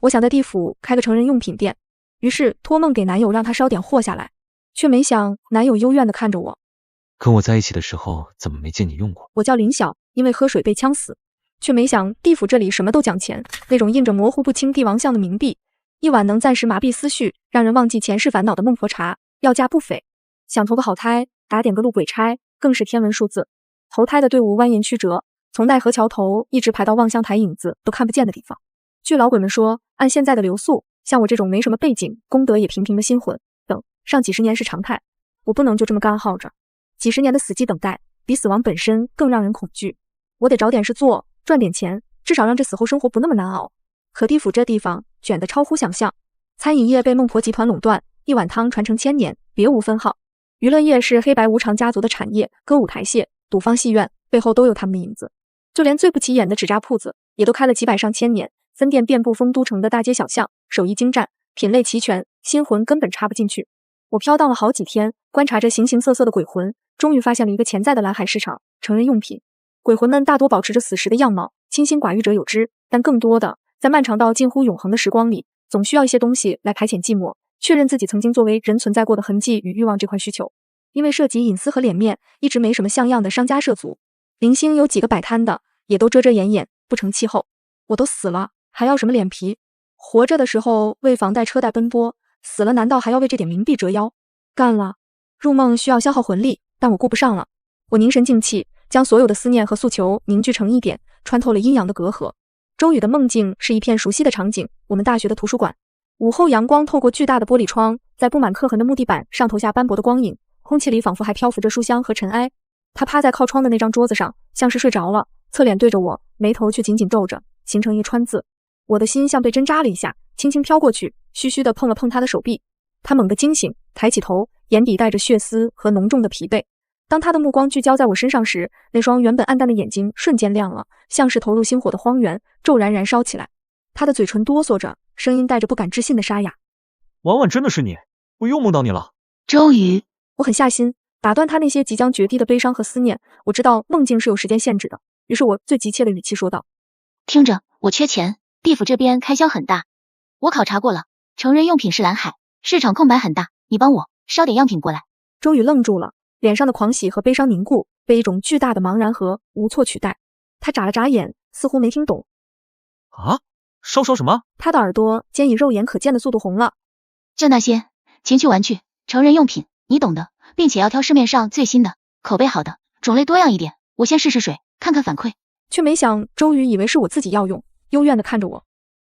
我想在地府开个成人用品店，于是托梦给男友让他捎点货下来，却没想男友幽怨地看着我。跟我在一起的时候怎么没见你用过？我叫林晓，因为喝水被呛死，却没想地府这里什么都讲钱，那种印着模糊不清帝王像的冥币，一碗能暂时麻痹思绪，让人忘记前世烦恼的孟婆茶，要价不菲。想投个好胎，打点个路鬼差，更是天文数字。投胎的队伍蜿蜒曲折，从奈何桥头一直排到望乡台影子都看不见的地方。据老鬼们说，按现在的流速，像我这种没什么背景、功德也平平的新魂，等上几十年是常态。我不能就这么干耗着，几十年的死寂等待，比死亡本身更让人恐惧。我得找点事做，赚点钱，至少让这死后生活不那么难熬。可地府这地方卷得超乎想象，餐饮业被孟婆集团垄断，一碗汤传承1000年，别无分号。娱乐业是黑白无常家族的产业，歌舞台榭、赌坊戏院背后都有他们的影子。就连最不起眼的纸扎铺子，也都开了几百上千年，分店遍布丰都城的大街小巷，手艺精湛，品类齐全，新魂根本插不进去。我飘荡了好几天，观察着形形色色的鬼魂，终于发现了一个潜在的蓝海市场——成人用品。鬼魂们大多保持着死时的样貌，清心寡欲者有之，但更多的在漫长到近乎永恒的时光里，总需要一些东西来排遣寂寞，确认自己曾经作为人存在过的痕迹与欲望这块需求。因为涉及隐私和脸面，一直没什么像样的商家涉足。零星有几个摆摊的，也都遮遮掩掩，不成气候。我都死了，还要什么脸皮？活着的时候为房贷车贷奔波，死了难道还要为这点冥币折腰？干了！入梦需要消耗魂力，但我顾不上了。我凝神静气，将所有的思念和诉求凝聚成一点，穿透了阴阳的隔阂。周宇的梦境是一片熟悉的场景，我们大学的图书馆。午后阳光透过巨大的玻璃窗，在布满刻痕的木地板上投下斑驳的光影，空气里仿佛还漂浮着书香和尘埃。他趴在靠窗的那张桌子上，像是睡着了，侧脸对着我，眉头却紧紧皱着，形成一川字。我的心像被针扎了一下，轻轻飘过去，虚虚地碰了碰他的手臂。他猛地惊醒，抬起头，眼底带着血丝和浓重的疲惫。当他的目光聚焦在我身上时，那双原本暗淡的眼睛瞬间亮了，像是投入星火的荒原，骤然燃烧起来。他的嘴唇哆嗦着，声音带着不敢置信的沙哑。婉婉真的是你，我又梦到你了。周瑜，我很下心，打断他那些即将决堤的悲伤和思念。我知道梦境是有时间限制的，于是我最急切的语气说道：听着，我缺钱，地府这边开销很大，我考察过了，成人用品是蓝海，市场空白很大，你帮我捎点样品过来。周宇愣住了，脸上的狂喜和悲伤凝固，被一种巨大的茫然和无措取代。他眨了眨眼，似乎没听懂。啊？烧什么？他的耳朵间以肉眼可见的速度红了。就那些情趣玩具、成人用品，你懂的，并且要挑市面上最新的，口碑好的，种类多样一点。我先试试水，看看反馈。却没想周瑜以为是我自己要用，幽怨地看着我。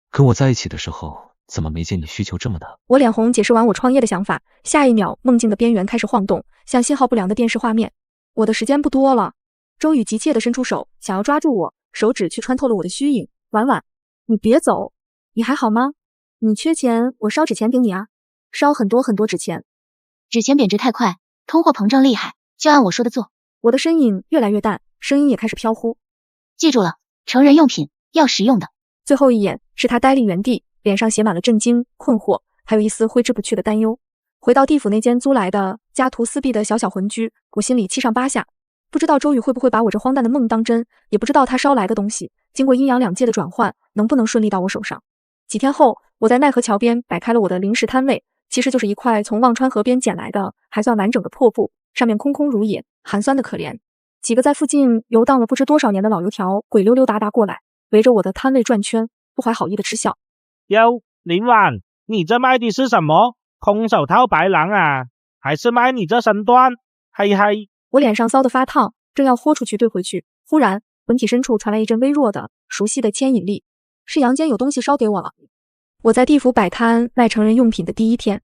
跟我在一起的时候，怎么没见你需求这么大？我脸红，解释完我创业的想法，下一秒梦境的边缘开始晃动，像信号不良的电视画面。我的时间不多了。周宇急切地伸出手，想要抓住我，手指却穿透了我的虚影。婉婉，你别走，你还好吗？你缺钱，我烧纸钱给你啊，烧很多很多纸钱。纸钱贬值太快，通货膨胀厉害，就按我说的做。我的身影越来越淡，声音也开始飘忽。记住了，成人用品要实用的。最后一眼是他呆立原地，脸上写满了震惊、困惑，还有一丝挥之不去的担忧。回到地府那间租来的家徒四壁的小魂居，我心里七上八下，不知道周宇会不会把我这荒诞的梦当真，也不知道他捎来的东西经过阴阳两界的转换，能不能顺利到我手上。几天后，我在奈何桥边摆开了我的零食摊位，其实就是一块从忘川河边捡来的还算完整的破布，上面空空如也，寒酸的可怜。几个在附近游荡了不知多少年的老油条鬼溜溜达达过来，围着我的摊位转圈，不怀好意的嗤笑。哟，林婉，你这卖的是什么？空手套白狼啊？还是卖你这身段？嘿嘿。我脸上骚得发烫，正要豁出去对回去，忽然魂体深处传来一阵微弱的熟悉的牵引力，是阳间有东西捎给我了。我在地府摆摊卖成人用品的第一天。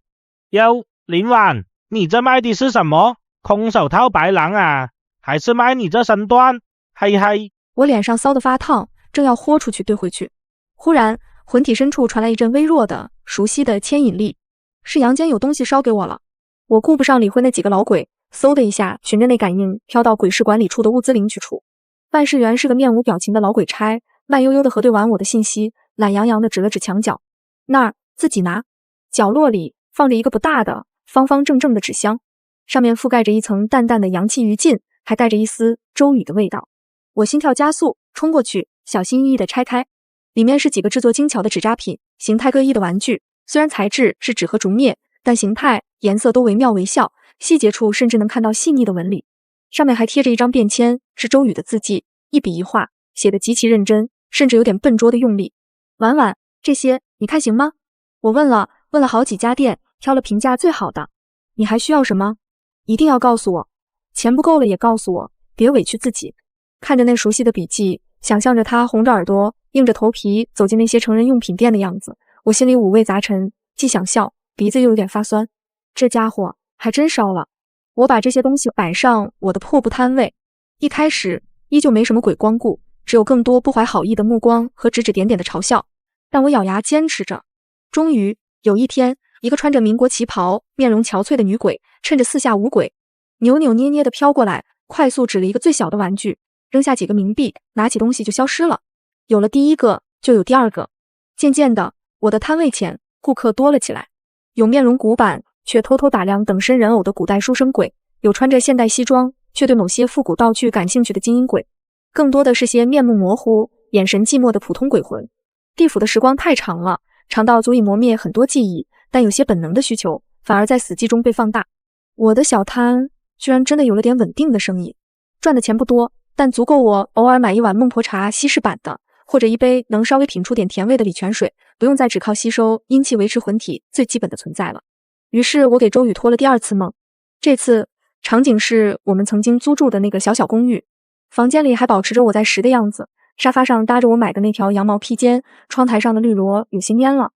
哟，林婉，你这卖的是什么？空手套白狼啊？还是卖你这身段？嘿嘿。我脸上骚得发烫，正要豁出去对回去，忽然魂体深处传来一阵微弱的熟悉的牵引力，是阳间有东西捎给我了。我顾不上理会那几个老鬼，嗖的一下循着那感应飘到鬼市管理处的物资领取处。办事员是个面无表情的老鬼差，慢悠悠地核对完我的信息，懒洋洋地指了指墙角，那儿自己拿。角落里放着一个不大的方方正正的纸箱，上面覆盖着一层淡淡的阳气余烬，还带着一丝周宇的味道。我心跳加速，冲过去，小心翼翼地拆开，里面是几个制作精巧的纸扎品，形态各异的玩具，虽然材质是纸和竹篾，但形态、颜色都惟妙惟肖，细节处甚至能看到细腻的纹理。上面还贴着一张便签，是周宇的字迹，一笔一画，写得极其认真，甚至有点笨拙的用力。婉婉，这些你看行吗？我问了好几家店，挑了评价最好的。你还需要什么？一定要告诉我，钱不够了也告诉我，别委屈自己。看着那熟悉的笔记，想象着他红着耳朵，硬着头皮走进那些成人用品店的样子，我心里五味杂陈，既想笑，鼻子又有点发酸。这家伙还真烧了。我把这些东西摆上我的破布摊位，一开始依旧没什么鬼光顾，只有更多不怀好意的目光和指指点点的嘲笑，但我咬牙坚持着。终于有一天，一个穿着民国旗袍、面容憔悴的女鬼，趁着四下无鬼，扭扭捏捏地飘过来，快速指了一个最小的玩具，扔下几个冥币，拿起东西就消失了。有了第一个，就有第二个。渐渐的，我的摊位前顾客多了起来，有面容古板却偷偷打量等身人偶的古代书生鬼，有穿着现代西装却对某些复古道具感兴趣的精英鬼，更多的是些面目模糊、眼神寂寞的普通鬼魂。地府的时光太长了，长到足以磨灭很多记忆，但有些本能的需求反而在死寂中被放大。我的小摊居然真的有了点稳定的生意，赚的钱不多，但足够我偶尔买一碗孟婆茶西式版的，或者一杯能稍微品出点甜味的礼泉水，不用再只靠吸收阴气维持魂体最基本的存在了。于是我给周宇托了第二次梦，这次场景是我们曾经租住的那个小小公寓，房间里还保持着我在时的样子，沙发上搭着我买的那条羊毛披肩，窗台上的绿萝有些蔫了。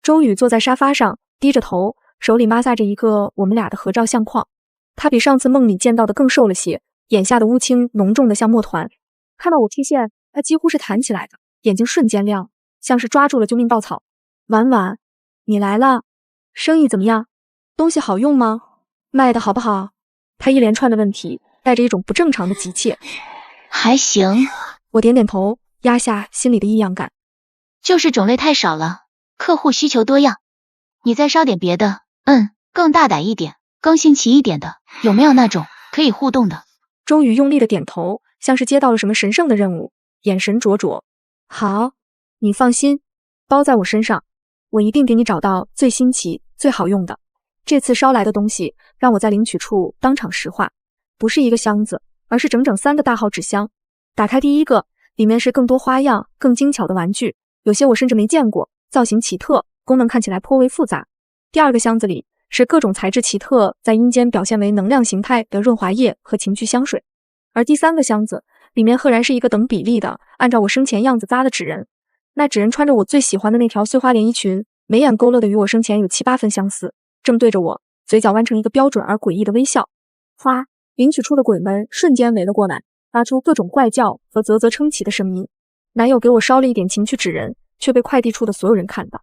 周宇坐在沙发上，低着头，手里抹撒着一个我们俩的合照相框。他比上次梦里见到的更瘦了些，眼下的乌青浓重的像墨团。看到我出现，他几乎是弹起来的，眼睛瞬间亮，像是抓住了救命稻草。婉婉，你来了，生意怎么样？东西好用吗？卖的好不好？他一连串的问题带着一种不正常的急切。还行。我点点头，压下心里的异样感。就是种类太少了，客户需求多样。你再烧点别的，更大胆一点，更新奇一点的，有没有那种可以互动的？周宇用力的点头，像是接到了什么神圣的任务，眼神灼灼。好，你放心，包在我身上，我一定给你找到最新奇、最好用的。这次捎来的东西让我在领取处当场石化，不是一个箱子，而是整整3个大号纸箱。打开第一个，里面是更多花样、更精巧的玩具，有些我甚至没见过，造型奇特，功能看起来颇为复杂。第二个箱子里是各种材质奇特，在阴间表现为能量形态的润滑液和情趣香水。而第3个箱子里面赫然是一个等比例的，按照我生前样子扎的纸人。那纸人穿着我最喜欢的那条碎花连衣裙，眉眼勾勒的与我生前有7、8分相似，正对着我，嘴角弯成一个标准而诡异的微笑。哗！领取处的鬼们瞬间围了过来，发出各种怪叫和啧啧称奇的声音。男友给我烧了一点情趣纸人，却被快递处的所有人看到。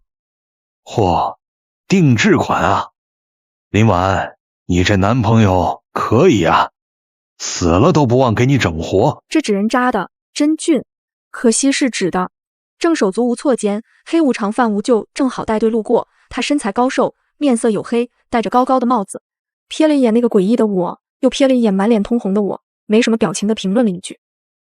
嚯，定制款啊！林婉，你这男朋友可以啊，死了都不忘给你整活。这纸人扎的真俊，可惜是纸的。正手足无措间，黑无常范无咎正好带队路过，他身材高瘦，面色黝黑，戴着高高的帽子，瞥了一眼那个诡异的我，又瞥了一眼满脸通红的我，没什么表情的评论了一句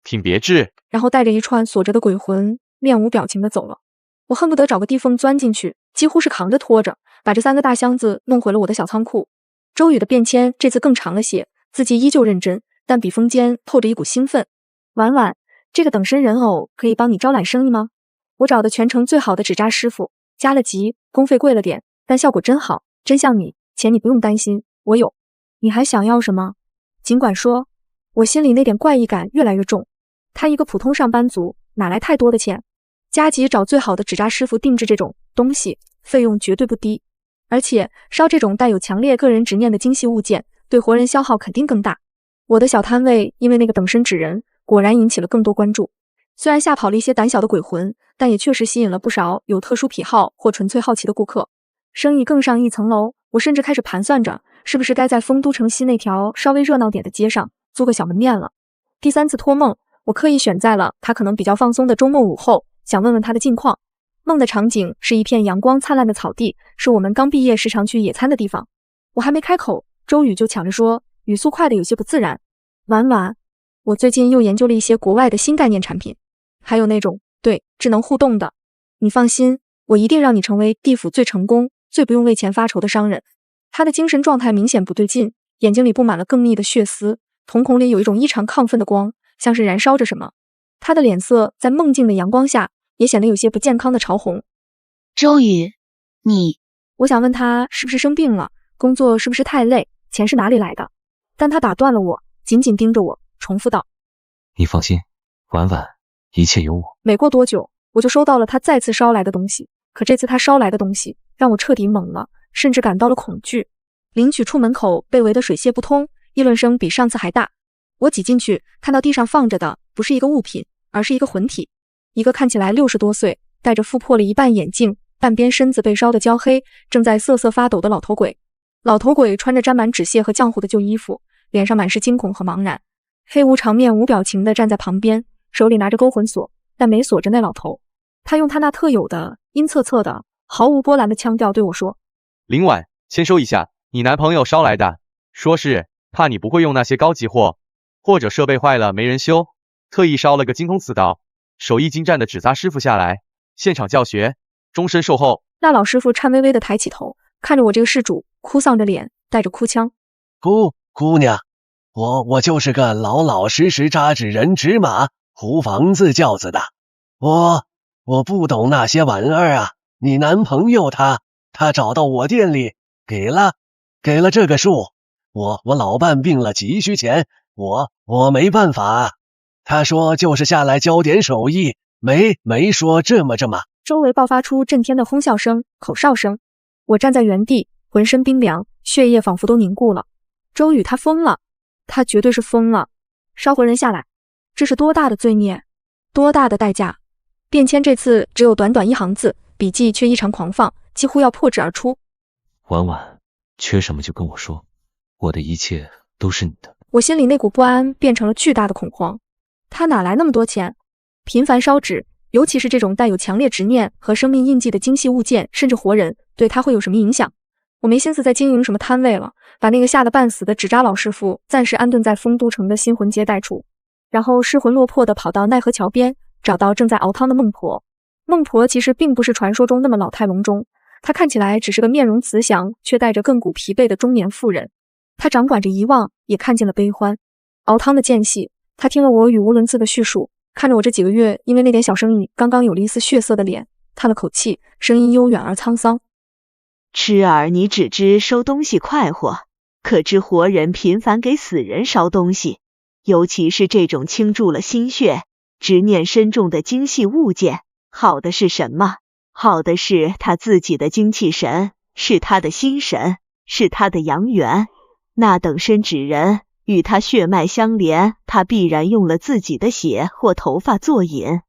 挺别致，然后带着一串锁着的鬼魂面无表情的走了。我恨不得找个地缝钻进去，几乎是扛着拖着把这3个大箱子弄回了我的小仓库。周宇的便签这次更长了些，字迹依旧认真，但笔锋间透着一股兴奋。婉婉，这个等身人偶可以帮你招揽生意吗？我找的全城最好的纸扎师傅，加了级，工费贵了点，但效果真好，真像你，钱你不用担心，我有。你还想要什么？尽管说。我心里那点怪异感越来越重。他一个普通上班族，哪来太多的钱？加急找最好的纸扎师傅定制这种东西，费用绝对不低。而且烧这种带有强烈个人执念的精细物件，对活人消耗肯定更大。我的小摊位因为那个等身纸人，果然引起了更多关注。虽然吓跑了一些胆小的鬼魂，但也确实吸引了不少有特殊癖好或纯粹好奇的顾客。生意更上一层楼，我甚至开始盘算着，是不是该在丰都城西那条稍微热闹点的街上租个小门面了。第3次托梦，我刻意选在了他可能比较放松的周末午后，想问问他的近况。梦的场景是一片阳光灿烂的草地，是我们刚毕业时常去野餐的地方。我还没开口，周宇就抢着说，语速快的有些不自然。婉婉，我最近又研究了一些国外的新概念产品，还有那种对智能互动的。你放心，我一定让你成为地府最成功、最不用为钱发愁的商人。他的精神状态明显不对劲，眼睛里布满了更密的血丝，瞳孔里有一种异常亢奋的光，像是燃烧着什么。他的脸色在梦境的阳光下也显得有些不健康的潮红。周宇，你……我想问他是不是生病了，工作是不是太累，钱是哪里来的？但他打断了我，紧紧盯着我，重复道：你放心，婉婉，一切有我。没过多久，我就收到了他再次捎来的东西，可这次他捎来的东西让我彻底懵了，甚至感到了恐惧。领取处门口被围得水泄不通，议论声比上次还大。我挤进去，看到地上放着的不是一个物品，而是一个魂体，一个看起来60多岁，戴着覆破了一半眼镜，半边身子被烧得焦黑，正在瑟瑟发抖的老头鬼。老头鬼穿着沾满纸屑和浆糊的旧衣服，脸上满是惊恐和茫然。黑无常面无表情地站在旁边，手里拿着勾魂锁，但没锁着那老头。他用他那特有的阴恻恻的毫无波澜的腔调对我说：林婉，签收一下，你男朋友捎来的，说是怕你不会用那些高级货，或者设备坏了没人修，特意捎了个精通此道、手艺精湛的纸扎师傅下来，现场教学，终身售后。那老师傅颤巍巍地抬起头，看着我这个事主，哭丧着脸，带着哭腔：姑娘，我就是个老老实实扎纸人纸马糊房子轿子的，我不懂那些玩意儿啊。你男朋友他找到我店里，给了这个数，我老伴病了急需钱，我没办法。他说就是下来教点手艺，没说这么。周围爆发出震天的哄笑声、口哨声。我站在原地，浑身冰凉，血液仿佛都凝固了。周宇他疯了，他绝对是疯了。烧魂人下来，这是多大的罪孽，多大的代价。便签这次只有短短1行字，笔记却异常狂放，几乎要破纸而出。婉婉，缺什么就跟我说，我的一切都是你的。我心里那股不安变成了巨大的恐慌。他哪来那么多钱？频繁烧纸，尤其是这种带有强烈执念和生命印记的精细物件，甚至活人，对他会有什么影响？我没心思再经营什么摊位了，把那个吓得半死的纸扎老师傅暂时安顿在丰都城的新魂接待处，然后失魂落魄地跑到奈何桥边，找到正在熬汤的孟婆。孟婆其实并不是传说中那么老态龙钟，她看起来只是个面容慈祥却带着亘古疲惫的中年妇人。她掌管着遗忘，也看见了悲欢。熬汤的间隙，她听了我语无伦次的叙述，看着我这几个月因为那点小生意刚刚有了一丝血色的脸，叹了口气，声音悠远而沧桑：痴儿，你只知收东西快活，可知活人频繁给死人烧东西，尤其是这种倾注了心血、执念深重的精细物件，好的是什么？好的是他自己的精气神，是他的心神，是他的阳元。那等身纸人与他血脉相连，他必然用了自己的血或头发做引，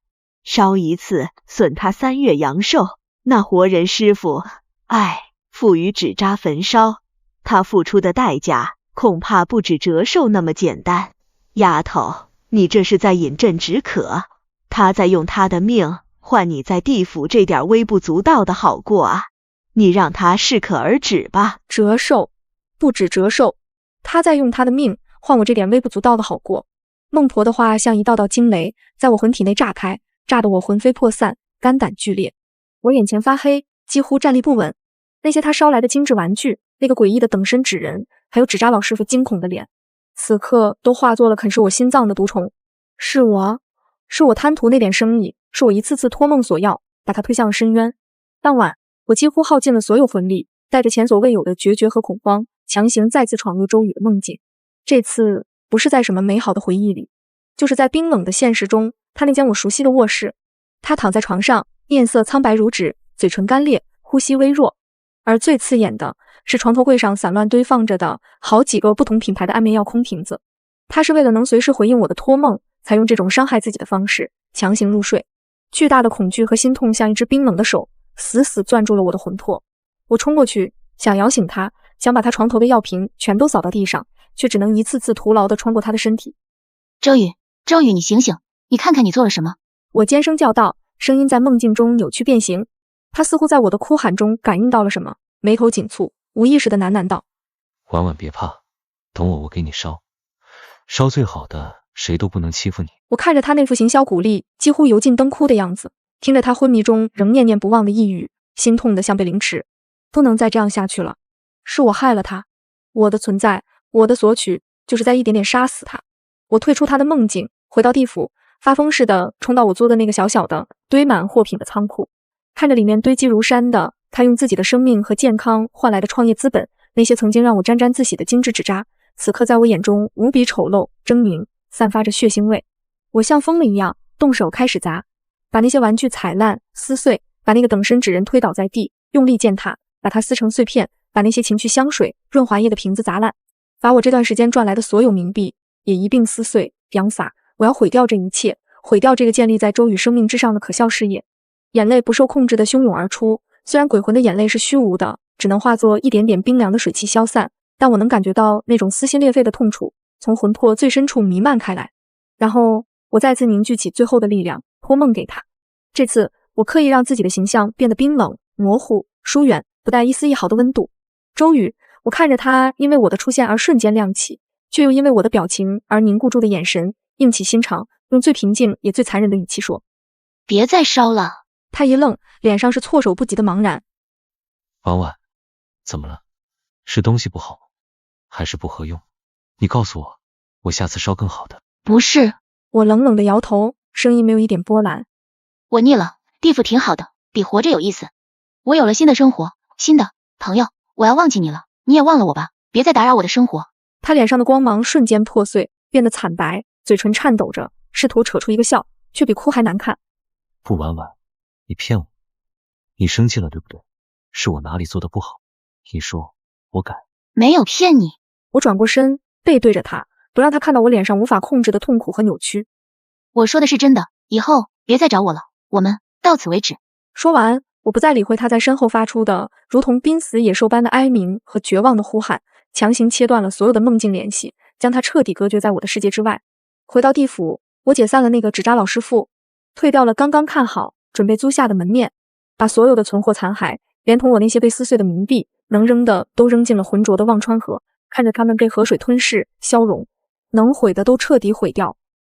烧一次损他3月阳寿。那活人师傅，付于纸扎焚烧，他付出的代价恐怕不止折寿那么简单。丫头，你这是在饮鸩止渴，他在用他的命换你在地府这点微不足道的好过啊！你让他适可而止吧。折寿，不止折寿，他在用他的命换我这点微不足道的好过。孟婆的话像一道道惊雷，在我魂体内炸开，炸得我魂飞魄散，肝胆俱裂。我眼前发黑，几乎站立不稳。那些他烧来的精致玩具，那个诡异的等身纸人，还有纸扎老师傅惊恐的脸，此刻都化作了啃噬我心脏的毒虫。是我贪图那点生意，是我一次次托梦索要，把他推向了深渊。当晚，我几乎耗尽了所有魂力，带着前所未有的决绝和恐慌，强行再次闯入周宇的梦境。这次不是在什么美好的回忆里，就是在冰冷的现实中，他那间我熟悉的卧室。他躺在床上，面色苍白如纸，嘴唇干裂，呼吸微弱。而最刺眼的是床头柜上散乱堆放着的好几个不同品牌的安眠药空瓶子。他是为了能随时回应我的托梦，才用这种伤害自己的方式强行入睡。巨大的恐惧和心痛像一只冰冷的手，死死攥住了我的魂魄。我冲过去，想摇醒他，想把他床头的药瓶全都扫到地上，却只能一次次徒劳地穿过他的身体。周宇，你醒醒，你看看你做了什么！我尖声叫道，声音在梦境中扭曲变形。他似乎在我的哭喊中感应到了什么，眉头紧蹙，无意识地喃喃道：婉婉别怕，等我给你烧，烧最好的，谁都不能欺负你。我看着他那副形销骨立，几乎油尽灯枯的样子，听着他昏迷中仍念念不忘的呓语，心痛得像被凌迟。不能再这样下去了，是我害了他，我的存在，我的索取，就是在一点点杀死他。我退出他的梦境，回到地府，发疯似的冲到我租的那个小小的堆满货品的仓库，看着里面堆积如山的他用自己的生命和健康换来的创业资本，那些曾经让我沾沾自喜的精致纸扎，此刻在我眼中无比丑陋狰狞，散发着血腥味。我像疯了一样动手开始砸，把那些玩具踩烂撕碎，把那个等身纸人推倒在地，用力践踏，把它撕成碎片，把那些情趣香水润滑液的瓶子砸烂，把我这段时间赚来的所有冥币也一并撕碎扬撒。我要毁掉这一切，毁掉这个建立在周宇生命之上的可笑事业。眼泪不受控制的汹涌而出，虽然鬼魂的眼泪是虚无的，只能化作一点点冰凉的水汽消散，但我能感觉到那种撕心裂肺的痛楚从魂魄最深处弥漫开来。然后我再次凝聚起最后的力量，托梦给他。这次我刻意让自己的形象变得冰冷、模糊、疏远，不带一丝一毫的温度。周宇，我看着他因为我的出现而瞬间亮起，却又因为我的表情而凝固住的眼神，硬起心肠，用最平静也最残忍的语气说：别再烧了。他一愣，脸上是措手不及的茫然。婉婉，怎么了？是东西不好，还是不合用？你告诉我，我下次烧更好的。不是，我冷冷的摇头，声音没有一点波澜。我腻了，地府挺好的，比活着有意思。我有了新的生活，新的朋友，我要忘记你了，你也忘了我吧，别再打扰我的生活。他脸上的光芒瞬间破碎，变得惨白，嘴唇颤抖着，试图扯出一个笑，却比哭还难看。不，婉婉，你骗我，你生气了对不对？是我哪里做的不好，你说，我改。没有骗你。我转过身，背对着他，不让他看到我脸上无法控制的痛苦和扭曲。我说的是真的，以后别再找我了，我们到此为止。说完，我不再理会他在身后发出的如同濒死野兽般的哀鸣和绝望的呼喊，强行切断了所有的梦境联系，将他彻底隔绝在我的世界之外。回到地府，我解散了那个纸扎老师傅，退掉了刚刚看好准备租下的门面，把所有的存货残骸连同我那些被撕碎的冥币能扔的都扔进了浑浊的忘川河，看着他们被河水吞噬消融，能毁的都彻底毁掉。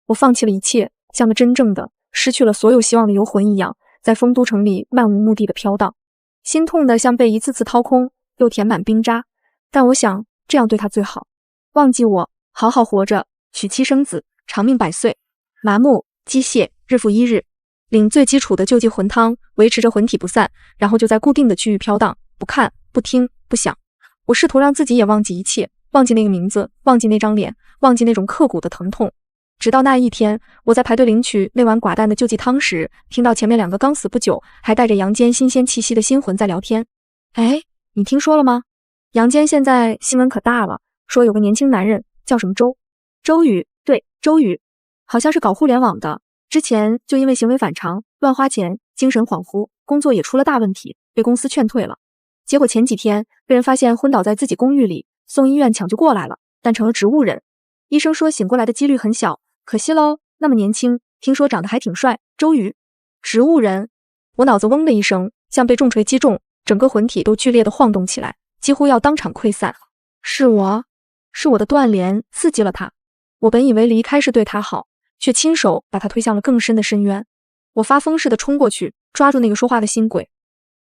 我放弃了一切，像个真正的失去了所有希望的游魂一样，在丰都城里漫无目的的飘荡，心痛的像被一次次掏空又填满冰渣。但我想这样对他最好，忘记我，好好活着，娶妻生子，长命百岁。麻木机械，日复一日，领最基础的救济魂汤，维持着魂体不散，然后就在固定的区域飘荡，不看不听不想。我试图让自己也忘记一切，忘记那个名字，忘记那张脸，忘记那种刻骨的疼痛。直到那一天，我在排队领取那碗寡淡的救济汤时，听到前面两个刚死不久还带着阳间新鲜气息的新魂在聊天。哎，你听说了吗？阳间现在新闻可大了，说有个年轻男人叫什么周宇，对，周宇，好像是搞互联网的，之前就因为行为反常、乱花钱、精神恍惚，工作也出了大问题，被公司劝退了。结果前几天被人发现昏倒在自己公寓里，送医院抢救过来了，但成了植物人。医生说醒过来的几率很小，可惜喽，那么年轻，听说长得还挺帅。周瑜，植物人，我脑子嗡的一声，像被重锤击中，整个魂体都剧烈的晃动起来，几乎要当场溃散。是我的断联刺激了他。我本以为离开是对他好，却亲手把他推向了更深的深渊。我发疯似的冲过去，抓住那个说话的新鬼。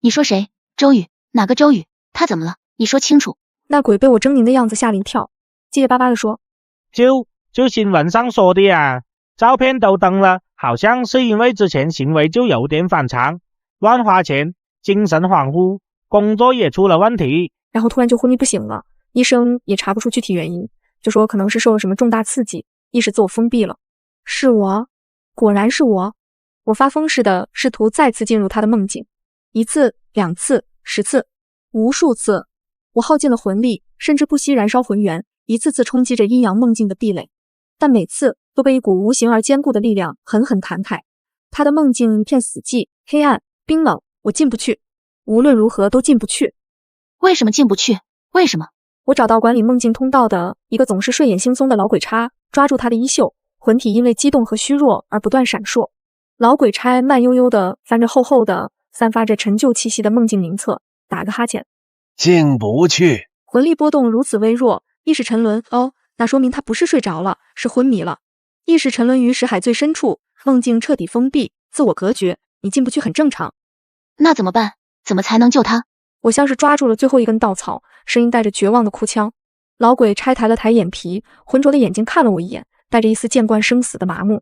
你说谁？周宇？哪个周宇？他怎么了？你说清楚。那鬼被我狰狞的样子吓了一跳，结结巴巴地说：就新闻上说的呀，照片都登了，好像是因为之前行为就有点反常，乱花钱，精神恍惚，工作也出了问题。然后突然就昏迷不醒了，医生也查不出具体原因，就说可能是受了什么重大刺激，意识自我封闭了。是我，果然是我。我发疯似的试图再次进入他的梦境，一次、2次、10次，无数次。我耗尽了魂力，甚至不惜燃烧魂元，一次次冲击着阴阳梦境的壁垒，但每次都被一股无形而坚固的力量狠狠弹开。他的梦境一片死寂、黑暗、冰冷，我进不去，无论如何都进不去。为什么进不去？为什么？我找到管理梦境通道的一个总是睡眼惺忪的老鬼差，抓住他的衣袖，魂体因为激动和虚弱而不断闪烁。老鬼差慢悠悠地翻着厚厚的、散发着陈旧气息的梦境名册，打个哈欠。进不去。魂力波动如此微弱，意识沉沦。哦，那说明他不是睡着了，是昏迷了。意识沉沦于识海最深处，梦境彻底封闭，自我隔绝，你进不去很正常。那怎么办？怎么才能救他？我像是抓住了最后一根稻草，声音带着绝望的哭腔。老鬼拆抬了抬眼皮，浑浊的眼睛看了我一眼，带着一丝见惯生死的麻木。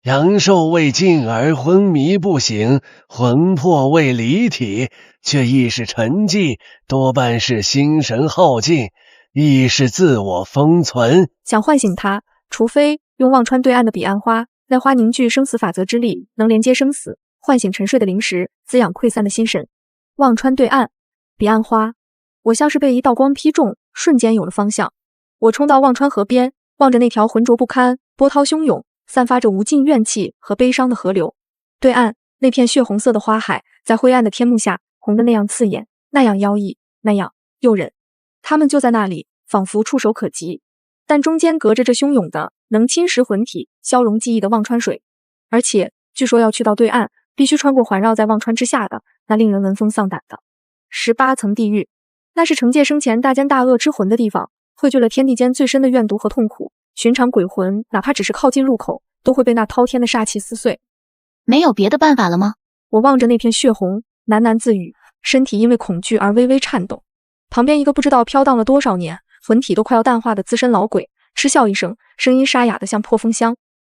阳寿未尽而昏迷不醒，魂魄未离体，却意识沉寂，多半是心神耗尽，亦是自我封存。想唤醒他，除非用忘川对岸的彼岸花，那花凝聚生死法则之力，能连接生死，唤醒沉睡的灵石，滋养溃散的心神。忘川对岸，彼岸花，我像是被一道光劈中，瞬间有了方向。我冲到忘川河边，望着那条浑浊不堪、波涛汹涌、散发着无尽怨气和悲伤的河流。对岸那片血红色的花海，在灰暗的天幕下，红得那样刺眼，那样妖异，那样诱人。他们就在那里，仿佛触手可及，但中间隔着这汹涌的、能侵蚀魂体、消融记忆的忘川水。而且据说要去到对岸，必须穿过环绕在忘川之下的那令人闻风丧胆的18层地狱。那是惩戒生前大奸大恶之魂的地方，汇聚了天地间最深的怨毒和痛苦。寻常鬼魂哪怕只是靠近入口，都会被那滔天的煞气撕碎。没有别的办法了吗？我望着那片血红，喃喃自语，身体因为恐惧而微微颤抖。旁边一个不知道飘荡了多少年，魂体都快要淡化的资深老鬼嗤笑一声，声音沙哑的像破风箱。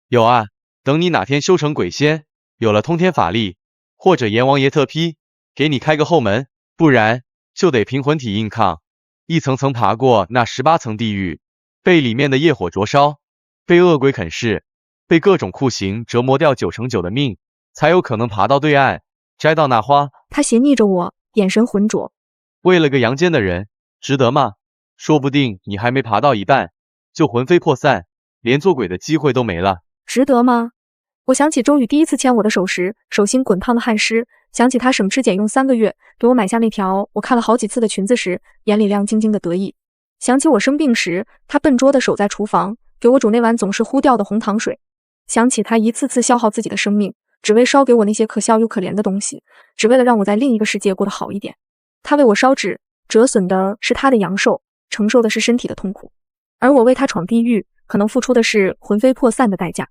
有啊，等你哪天修成鬼仙，有了通天法力，或者阎王爷特批，给你开个后门，不然就得凭魂体硬抗，一层层爬过那18层地狱，被里面的业火灼烧，被恶鬼啃噬，被各种酷刑折磨掉9成9的命，才有可能爬到对岸，摘到那花。他斜睨着我，眼神浑浊。为了个阳间的人，值得吗？说不定你还没爬到一半，就魂飞魄散，连做鬼的机会都没了。值得吗？我想起周宇第一次牵我的手时，手心滚烫的汗湿，想起他省吃俭用3个月给我买下那条我看了好几次的裙子时，眼里亮晶晶的得意。想起我生病时，他笨拙地守在厨房，给我煮那碗总是糊掉的红糖水。想起他一次次消耗自己的生命，只为烧给我那些可笑又可怜的东西，只为了让我在另一个世界过得好一点。他为我烧纸，折损的是他的阳寿，承受的是身体的痛苦，而我为他闯地狱，可能付出的是魂飞魄散的代价。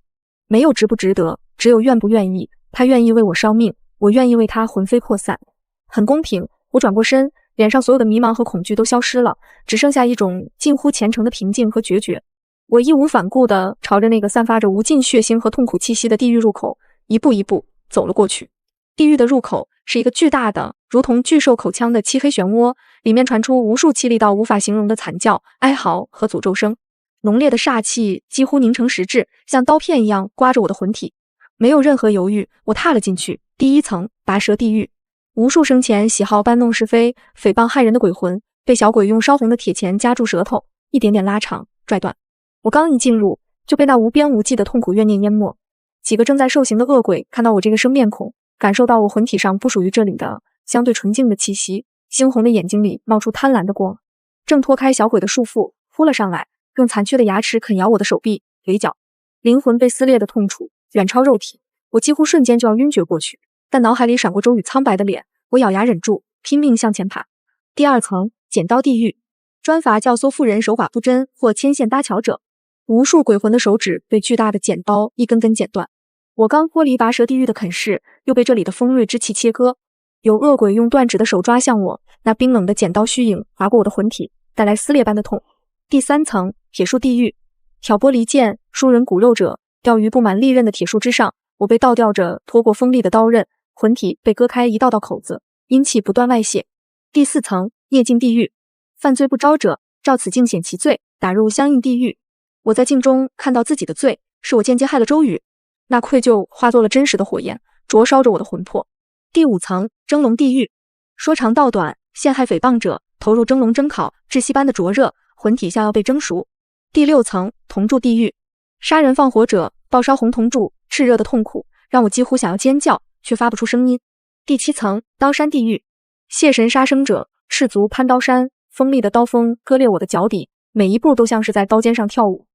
没有值不值得，只有愿不愿意。他愿意为我烧命，我愿意为他魂飞魄散。很公平。我转过身，脸上所有的迷茫和恐惧都消失了，只剩下一种近乎虔诚的平静和决绝。我义无反顾地朝着那个散发着无尽血腥和痛苦气息的地狱入口一步一步走了过去。地狱的入口是一个巨大的如同巨兽口腔的漆黑漩涡，里面传出无数凄厉到无法形容的惨叫、哀嚎和诅咒声。浓烈的煞气几乎凝成实质，像刀片一样刮着我的魂体。没有任何犹豫，我踏了进去。第1层，拔舌地狱。无数生前喜好搬弄是非、诽谤害人的鬼魂，被小鬼用烧红的铁钳夹住舌头，一点点拉长、拽断。我刚一进入，就被那无边无际的痛苦怨念淹没。几个正在受刑的恶鬼看到我这个生面孔，感受到我魂体上不属于这里的相对纯净的气息，猩红的眼睛里冒出贪婪的光，挣脱开小鬼的束缚，扑了上来，用残缺的牙齿啃咬我的手臂、腿脚。灵魂被撕裂的痛楚远超肉体，我几乎瞬间就要晕厥过去，但脑海里闪过周宇苍白的脸，我咬牙忍住，拼命向前爬。第2层，剪刀地狱。专罚教唆妇人手法不真或牵线搭桥者。无数鬼魂的手指被巨大的剪刀一根根剪断。我刚脱离拔舌地狱的啃噬，又被这里的锋锐之气切割。有恶鬼用断指的手抓向我，那冰冷的剪刀虚影划过我的魂体，带来撕裂般的痛。第3层，铁树地狱。挑拨离间、疏人骨肉者，吊于布满利刃的铁树之上，我被倒吊着拖过锋利的刀刃，魂体被割开一道道口子，阴气不断外泄。第4层，孽镜地狱。犯罪不招者，照此镜显其罪，打入相应地狱。我在镜中看到自己的罪，是我间接害了周宇，那愧疚化作了真实的火焰，灼烧着我的魂魄。第5层，蒸笼地狱。说长道短，陷害诽谤者，投入蒸笼蒸烤，窒息般的灼热，魂体像要被蒸熟。第6层，铜柱地狱。杀人放火者，爆烧红铜柱，炽热的痛苦让我几乎想要尖叫，却发不出声音。第7层，刀山地狱。谢神杀生者，赤足攀刀山，锋利的刀锋割裂我的脚底，每一步都像是在刀尖上跳舞。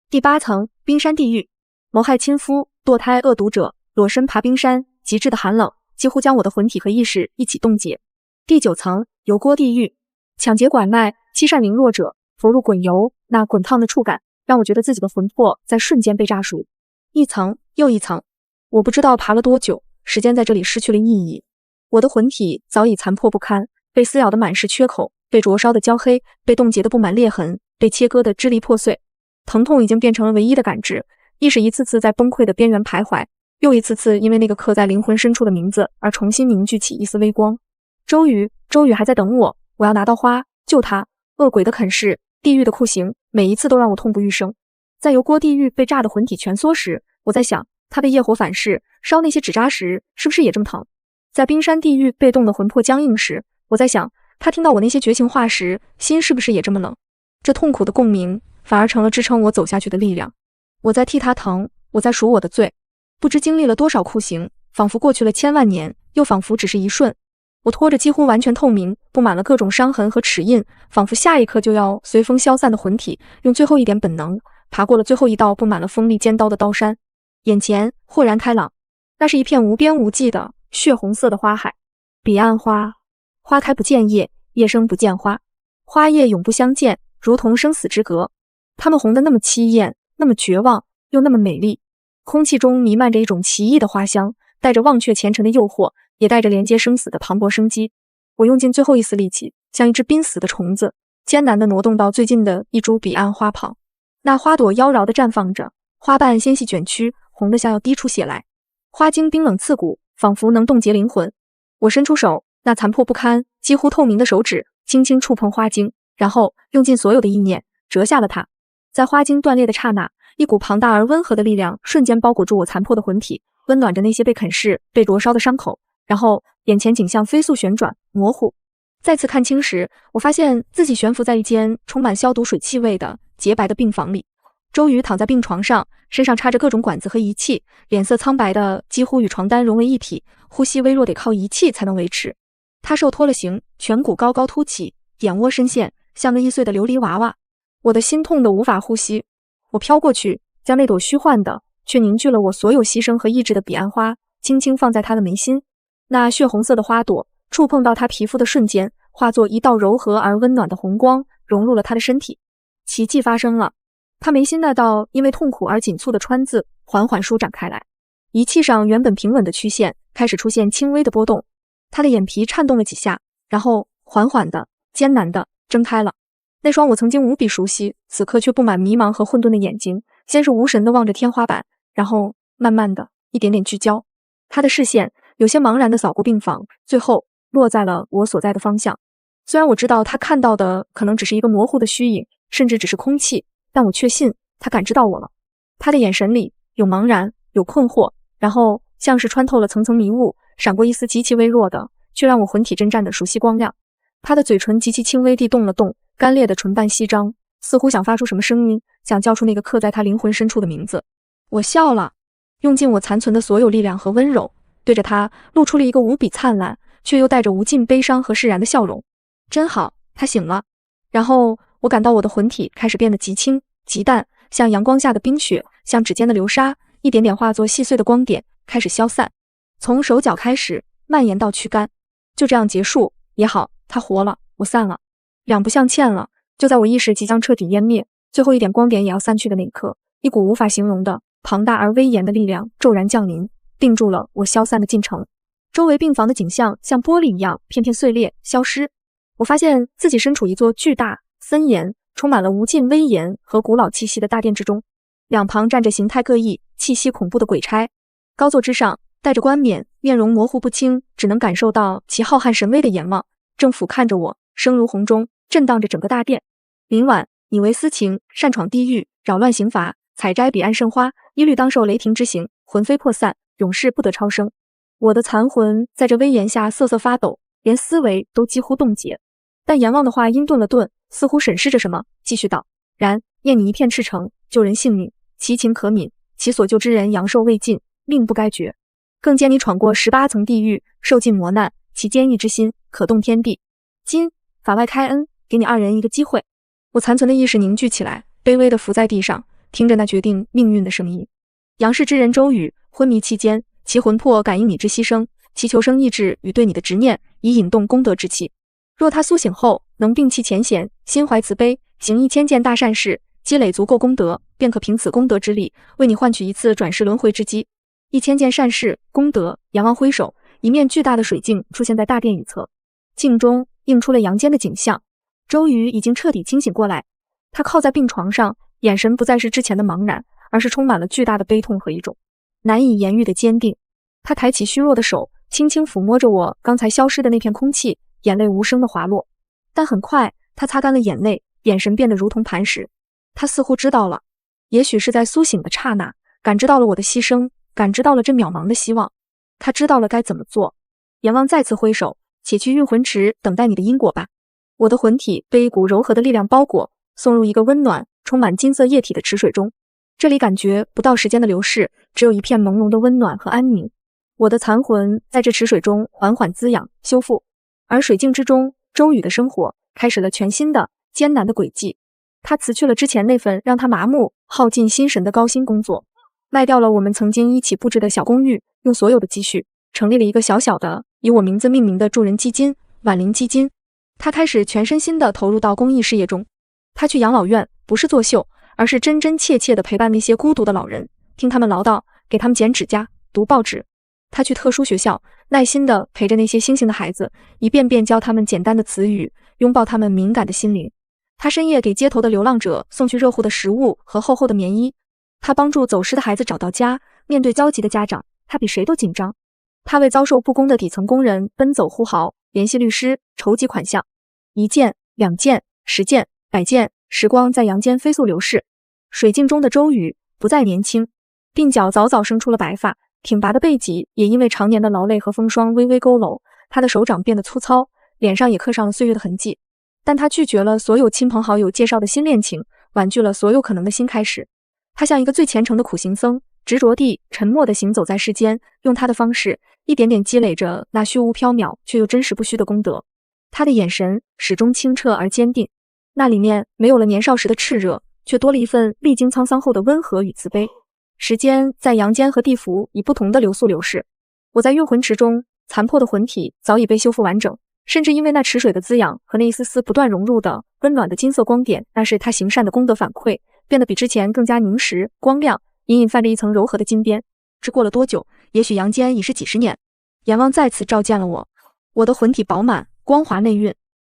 第8层，冰山地狱。谋害亲夫、堕胎恶毒者，裸身爬冰山，极致的寒冷几乎将我的魂体和意识一起冻结。第9层，油锅地狱。抢劫拐卖、欺善凌弱者，投入滚油，那滚烫的触感让我觉得自己的魂魄在瞬间被炸熟。一层又一层，我不知道爬了多久，时间在这里失去了意义。我的魂体早已残破不堪，被撕咬得满是缺口，被灼烧的焦黑，被冻结得布满裂痕，被切割得支离破碎。疼痛已经变成了唯一的感知，意识一次次在崩溃的边缘徘徊，又一次次因为那个刻在灵魂深处的名字而重新凝聚起一丝微光。周瑜还在等我，我要拿到花，救他。恶鬼的啃噬，地狱的酷刑，每一次都让我痛不欲生。在油锅地狱被炸的魂体蜷缩时，我在想，他被业火反噬，烧那些纸扎时，是不是也这么疼？在冰山地狱被冻得魂魄僵硬时，我在想，他听到我那些绝情话时，心是不是也这么冷？这痛苦的共鸣，反而成了支撑我走下去的力量。我在替他疼，我在赎我的罪。不知经历了多少酷刑，仿佛过去了千万年，又仿佛只是一瞬。我拖着几乎完全透明、布满了各种伤痕和齿印，仿佛下一刻就要随风消散的魂体，用最后一点本能，爬过了最后一道布满了锋利尖刀的刀山。眼前豁然开朗，那是一片无边无际的血红色的花海。彼岸花，花开不见叶，叶生不见花，花叶永不相见，如同生死之隔。它们红得那么凄艳，那么绝望，又那么美丽。空气中弥漫着一种奇异的花香，带着忘却前尘的诱惑，也带着连接生死的磅礴生机。我用尽最后一丝力气，像一只濒死的虫子，艰难地挪动到最近的一株彼岸花旁。那花朵妖娆地绽放着，花瓣纤细卷曲，红得像要滴出血来。花茎冰冷刺骨，仿佛能冻结灵魂。我伸出手，那残破不堪、几乎透明的手指轻轻触碰花茎，然后用尽所有的意念折下了它。在花茎断裂的刹那，一股庞大而温和的力量瞬间包裹住我残破的魂体，温暖着那些被啃噬、被灼烧的伤口。然后眼前景象飞速旋转，模糊。再次看清时，我发现自己悬浮在一间充满消毒水气味的洁白的病房里。周瑜躺在病床上，身上插着各种管子和仪器，脸色苍白的几乎与床单融为一体，呼吸微弱得靠仪器才能维持。他受脱了刑，颧骨高高凸起，眼窝深陷，像个易碎的琉璃娃娃。我的心痛得无法呼吸。我飘过去，将那朵虚幻的却凝聚了我所有牺牲和意志的彼岸花轻轻放在他的眉心。那血红色的花朵触碰到他皮肤的瞬间，化作一道柔和而温暖的红光，融入了他的身体。奇迹发生了，他眉心那道因为痛苦而紧蹙的川字缓缓舒展开来，仪器上原本平稳的曲线开始出现轻微的波动。他的眼皮颤动了几下，然后缓缓的、艰难的睁开了。那双我曾经无比熟悉，此刻却布满迷茫和混沌的眼睛，先是无神地望着天花板，然后慢慢的一点点聚焦。他的视线有些茫然地扫过病房，最后落在了我所在的方向。虽然我知道他看到的可能只是一个模糊的虚影，甚至只是空气，但我确信他感知到我了。他的眼神里有茫然，有困惑，然后像是穿透了层层迷雾，闪过一丝极其微弱的，却让我魂体震颤的熟悉光亮。他的嘴唇极其轻微地动了动，干裂的唇瓣翕张，似乎想发出什么声音，想叫出那个刻在他灵魂深处的名字。我笑了，用尽我残存的所有力量和温柔，对着他露出了一个无比灿烂却又带着无尽悲伤和释然的笑容。真好，他醒了。然后我感到我的魂体开始变得极轻极淡，像阳光下的冰雪，像指尖的流沙，一点点化作细碎的光点，开始消散，从手脚开始蔓延到躯干。就这样结束也好，他活了，我散了，两不相欠了。就在我意识即将彻底湮灭，最后一点光点也要散去的那一刻，一股无法形容的庞大而威严的力量骤然降临，定住了我消散的进程。周围病房的景象像玻璃一样片片碎裂消失。我发现自己身处一座巨大、森严、充满了无尽威严和古老气息的大殿之中，两旁站着形态各异、气息恐怖的鬼差。高座之上，戴着冠冕，面容模糊不清，只能感受到其浩瀚神威的阎王，正俯瞰着我，声如洪钟，震荡着整个大殿。林婉，你为私情，擅闯地狱，扰乱刑罚，采摘彼岸圣花，一律当受雷霆之刑，魂飞魄散，永世不得超生。我的残魂在这威严下瑟瑟发抖，连思维都几乎冻结。但阎王的话音顿了顿，似乎审视着什么，继续道：然念你一片赤诚，救人性命，其情可悯，其所救之人阳寿未尽，命不该绝。更见你闯过18层地狱，受尽磨难，其坚毅之心可动天地。今法外开恩，给你二人一个机会。我残存的意识凝聚起来，卑微地伏在地上，听着那决定命运的声音。杨氏之人周瑜昏迷期间，其魂魄感应你之牺牲，其求生意志与对你的执念，以引动功德之气。若他苏醒后能摒弃前嫌，心怀慈悲，行1000件大善事，积累足够功德，便可凭此功德之力，为你换取一次转世轮回之机。1000件善事功德。阎王挥手，一面巨大的水镜出现在大殿一侧，镜中映出了阳间的景象。周瑜已经彻底清醒过来，他靠在病床上，眼神不再是之前的茫然，而是充满了巨大的悲痛和一种难以言喻的坚定。他抬起虚弱的手，轻轻抚摸着我刚才消失的那片空气，眼泪无声的滑落。但很快他擦干了眼泪，眼神变得如同磐石。他似乎知道了，也许是在苏醒的刹那，感知到了我的牺牲，感知到了这渺茫的希望。他知道了该怎么做。阎王再次挥手，且去运魂池等待你的因果吧。我的魂体被一股柔和的力量包裹，送入一个温暖充满金色液体的池水中。这里感觉不到时间的流逝，只有一片朦胧的温暖和安宁。我的残魂在这池水中缓缓滋养修复，而水镜之中，周瑜的生活开始了全新的艰难的轨迹。他辞去了之前那份让他麻木耗尽心神的高薪工作，卖掉了我们曾经一起布置的小公寓，用所有的积蓄成立了一个小小的以我名字命名的助人基金婉灵基金。他开始全身心地投入到公益事业中。他去养老院不是作秀，而是真真切切地陪伴那些孤独的老人，听他们唠叨，给他们剪指甲，读报纸。他去特殊学校，耐心地陪着那些星星的孩子，一遍遍教他们简单的词语，拥抱他们敏感的心灵。他深夜给街头的流浪者送去热乎的食物和厚厚的棉衣。他帮助走失的孩子找到家，面对焦急的家长，他比谁都紧张。他为遭受不公的底层工人奔走呼号，联系律师，筹集款项。1件、2件、10件、100件，时光在阳间飞速流逝。水镜中的周瑜不再年轻，鬓角早早生出了白发，挺拔的背脊也因为常年的劳累和风霜微微佝偻，他的手掌变得粗糙，脸上也刻上了岁月的痕迹。但他拒绝了所有亲朋好友介绍的新恋情，婉拒了所有可能的新开始。他像一个最虔诚的苦行僧，执着地、沉默地行走在世间，用他的方式一点点积累着那虚无缥缈却又真实不虚的功德。他的眼神始终清澈而坚定，那里面没有了年少时的炽热，却多了一份历经沧桑后的温和与慈悲。时间在阳间和地府以不同的流速流逝。我在运魂池中，残破的魂体早已被修复完整，甚至因为那池水的滋养和那一丝丝不断融入的温暖的金色光点，那是他行善的功德反馈，变得比之前更加凝实光亮，隐隐泛着一层柔和的金边。这过了多久？也许阳间已是几十年。阎王再次召见了我，我的魂体饱满光滑内蕴。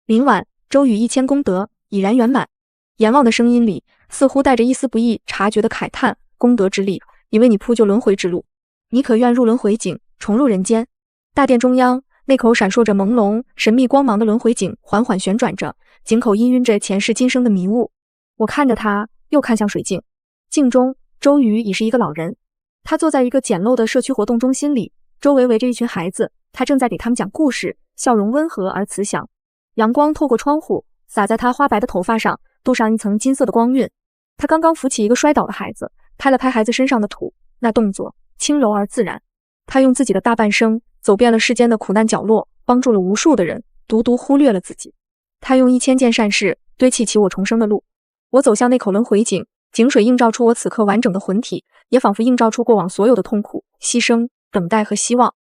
明晚，周瑜1000功德已然圆满。阎王的声音里似乎带着一丝不易察觉的慨叹，功德之力已为你铺就轮回之路，你可愿入轮回井，重入人间？大殿中央，那口闪烁着朦胧神秘光芒的轮回井缓缓旋转着，井口氤氲着前世今生的迷雾。我看着他，又看向水镜，镜中周瑜已是一个老人，他坐在一个简陋的社区活动中心里，周围围着一群孩子，他正在给他们讲故事，笑容温和而慈祥。阳光透过窗户洒在他花白的头发上，镀上一层金色的光晕。他刚刚扶起一个摔倒的孩子，拍了拍孩子身上的土，那动作轻柔而自然。他用自己的大半生走遍了世间的苦难角落，帮助了无数的人，独独忽略了自己。他用1000件善事堆砌起我重生的路。我走向那口轮回井，井水映照出我此刻完整的魂体，也仿佛映照出过往所有的痛苦、牺牲、等待和希望。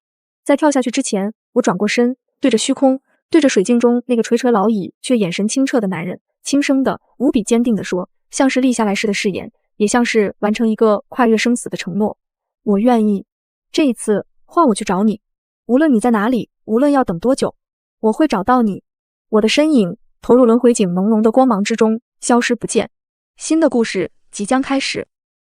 在跳下去之前，我转过身，对着虚空，对着水镜中那个垂垂老矣却眼神清澈的男人，轻声的、无比坚定地说，像是立下来时的誓言，也像是完成一个跨越生死的承诺。我愿意，这一次换我去找你，无论你在哪里，无论要等多久，我会找到你。我的身影投入轮回井朦胧的光芒之中，消失不见。新的故事即将开始。